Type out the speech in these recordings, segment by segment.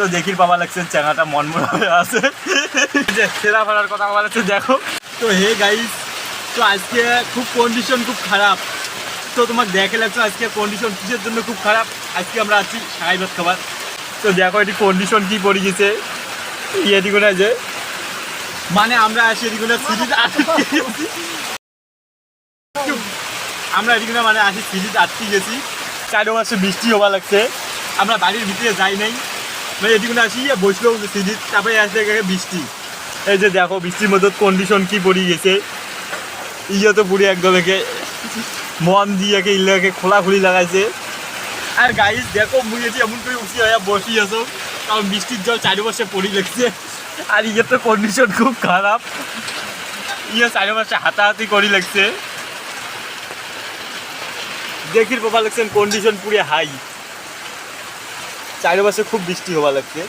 তো দেখির বাবা লাগছে চ্যাঙাটা মনমরা হয়ে আছে যে সেরা ভাড়ার কথা বলা লাগছে দেখো। তো হে গাইস, তো আজকে খুব কন্ডিশন খুব খারাপ। তো তোমাকে দেখে লাগছে আজকে কন্ডিশন কিসের জন্য খুব খারাপ। আজকে আমরা আছি সারাই ভাত খাবার। তো দেখো এটি কন্ডিশন কি পড়ে গেছে এদিকে যে মানে আমরা আসি এদিকে সিরিজ আমরা এদিকে মানে আসি সিরিজ আটকে গেছি। চারো মাসে বৃষ্টি হওয়া লাগছে, আমরা বাড়ির ভিতরে যাই নাই, মানে এদিকে আসি বসলো সিরিজ, তারপরে আসলে বৃষ্টি। এই যে দেখো বৃষ্টির মধ্যে কন্ডিশন কি পড়ে গেছে। ইয়ে তো পুরো একদম একে মন দিয়ে একে ইলাকে খোলাখুলি লাগাইছে। আর গাইস দেখো মুই এটি এমন করে উঠি হয়ে বসি আছো, কারণ বৃষ্টির জল চারিপাশে পড়ে লাগছে। আর ইয়ে তো কন্ডিশন খুব খারাপ, ইয়ে চারিপাশে হাতাহাতি করে লাগছে। দেখির বাবা লাগছেন কন্ডিশন পুরো হাই, চারিপাশে খুব বৃষ্টি হওয়া লাগছে।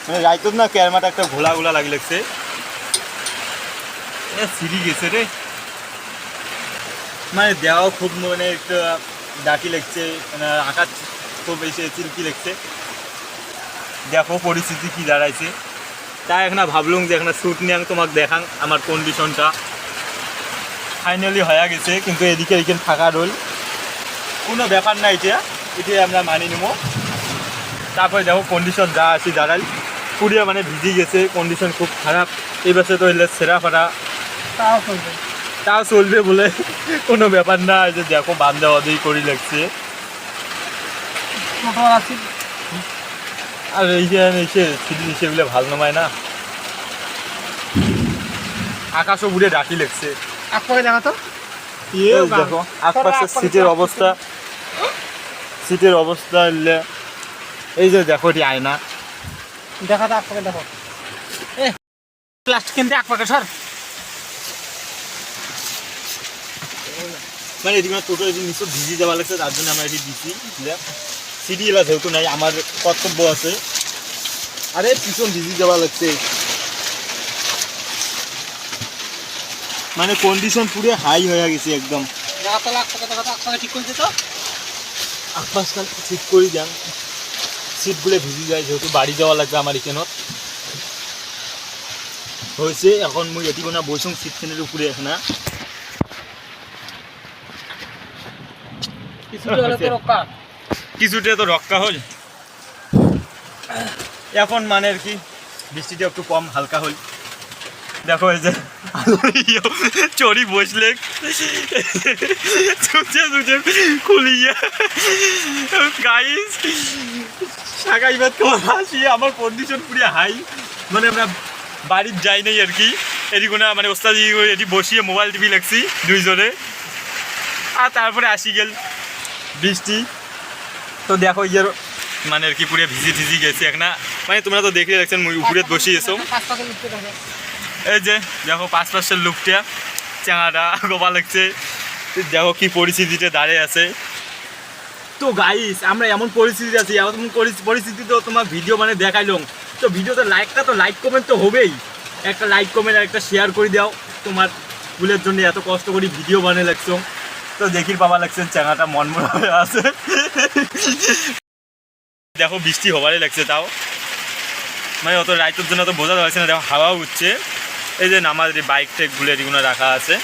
মানে রাইতো না ক্যারমাটা একটা ঘোলা ঘোলা লাগে লাগছে। সিঁড়ি গেছে রে, মানে দেওয়াও খুব মানে একটা ডাকি লাগছে, মানে আকাশ খুব এসে চিলকি লাগছে। দেখো পরিস্থিতি কি দাঁড়াইছে। তাই এখন ভাবলুম যে এখন শ্যুট নিয়ে আমি তোমাকে দেখান আমার কন্ডিশনটা। ফাইনালি হয়ে গেছে, কিন্তু এদিকে এখানে ফাঁকা রোল, কোনো ব্যাপার না, এটাই আমরা মানিয়ে নেবো। তারপরে দেখো কন্ডিশন যা আছি দাঁড়াই পুরিয়া মানে ভিজে গেছে, কন্ডিশন খুব খারাপ। এই বছর তো এলে সেরা ফাটা তাও চলবে বলে কোনো ব্যাপার না। যে দেখো বান্ধা অদেই করে লাগছে। আর এইখানে এসে সিরিজ হিসেবে ভালো নমায় না, আকাশও উড়ে ডাকি লাগছে। দেখো আশপাশের সিটের অবস্থা এলে এই যে দেখো এটি আয়না দেখা তো আপনাকে দেখো প্লাস্টিক কিনতে আপনাকে সর, মানে এটি টোটো এটি নিচে ভিজি যাওয়া লাগছে, তার জন্য আমরা এটি দিচ্ছি। সিটি এলা যেহেতু নাই আমার কর্তব্য আছে। আরে পিছন ভিজি যাওয়া লাগছে, মানে কন্ডিশন পুরো হাই হয়ে গেছে একদম। ঠিক করছে তো আশপাশটা ঠিক করে যান, সিটগুলো ভিজি যায় যেহেতু বাড়ি যাওয়া লাগবে আমার এখানে হয়েছে। এখন মুই এটি কোনো বসুন সিট ফ্যানের উপরে এখন কিছুটা তো রক্ষা হল। এখন মানে আর কি বৃষ্টিটা একটু কম হালকা হল। দেখো এই যে চড়ি বসলে খুলিয়া গাইস শাকাই ভাত খাওয়া আসি, আমার কন্ডিশন পুরো হাই, মানে আমরা বাড়ির যাই নাই আর কি। এটি কোনো মানে ওস্তাদি এটি বসিয়ে মোবাইল টিভি লাগছি দুইজনে, আর তারপরে আসি গেল বৃষ্টি। তো দেখো ইয়ের মানে আর কি পুরো ভিজি গেছে এক না, মানে তোমরা তো দেখে রাখছেন মুই উপরে বসিয়েছো। এই যে দেখো পাশের লুকটা চাঙাটা গোপা লাগছে, দেখো কি পরিস্থিতিতে দাঁড়িয়ে আছে। তো গাইস আমরা এমন পরিস্থিতি আছি, এমন পরিস্থিতি তো তোমার ভিডিও মানে দেখাইলাম। তো ভিডিওতে লাইক কমেন্ট তো হবেই, একটা লাইক কমেন্ট আর একটা শেয়ার করে দাও। তোমার ভুলের জন্য এত কষ্ট করে ভিডিও বানিয়ে লাগছো। তো দেখির বাবা লাগছেন চাঙাটা মনমরা হয়ে আছে। দেখো বৃষ্টি হবারই লাগছে, তাও মানে অত রাইতের জন্য তো বোঝা যাচ্ছে না। দেখো হাওয়া উঠছে, এই যে নামাজ বাইক টেকগুলো এগুলো রাখা আছে।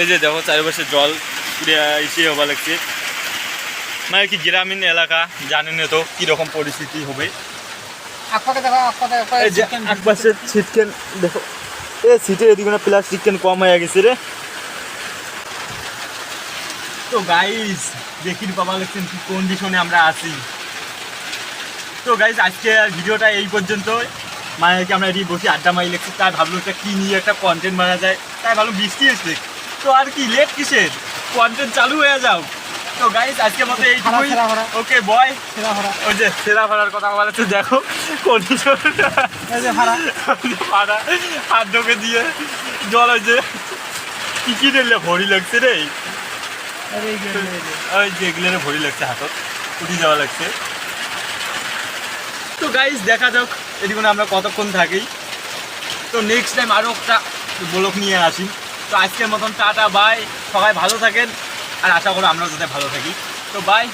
এই যে দেখো চারিপাশে জল পুরে এসে হবা লাগছে, মানে কি গ্রামীণ এলাকা জানেন তো কীরকম পরিস্থিতি হবে। এই যে একপাশের সিটকেন দেখো, এই সিটের এদিকে প্লাস্টিক কেন কম হয়ে গেছে রে। তো গাইস দেখির বাবা লাগছেন কি কন্ডিশনে আমরা আছি। তো গাইস আজকে ভিডিওটা এই পর্যন্তই, মানে কি আমরা এটি বসে আড্ডা মারি লাগছি। তাই ভাবলো একটা কী নিয়ে একটা কন্টেন্ট বানা যায়, তাই ভাবলো বৃষ্টি এসছে তো আর কি লেট কিসের, কন্টেন্ট চালু হয়ে যাও। তো গাইস আজকের মতো এইটুকুই, ওকে বয়। ওই যে সেরা ভাড়ার কথা বলা হচ্ছে, দেখো কন্ডিশন ভাড়া হাত ঢোকে দিয়ে জল হয়েছে কি নিলে ভরি লাগছে রে, ওই যেগুলো ভরি লাগছে হাতত উঠে যাওয়া লাগছে। তো গাইস দেখা যাক এদিকে আমরা কতক্ষণ থাকি। তো নেক্সট টাইম আরও একটা ব্লগ নিয়ে আসি। তো আজকের মতন টাটা বাই, সবাই ভালো থাকেন, আর আশা করি আমরাও যাতে ভালো থাকি। তো বাই।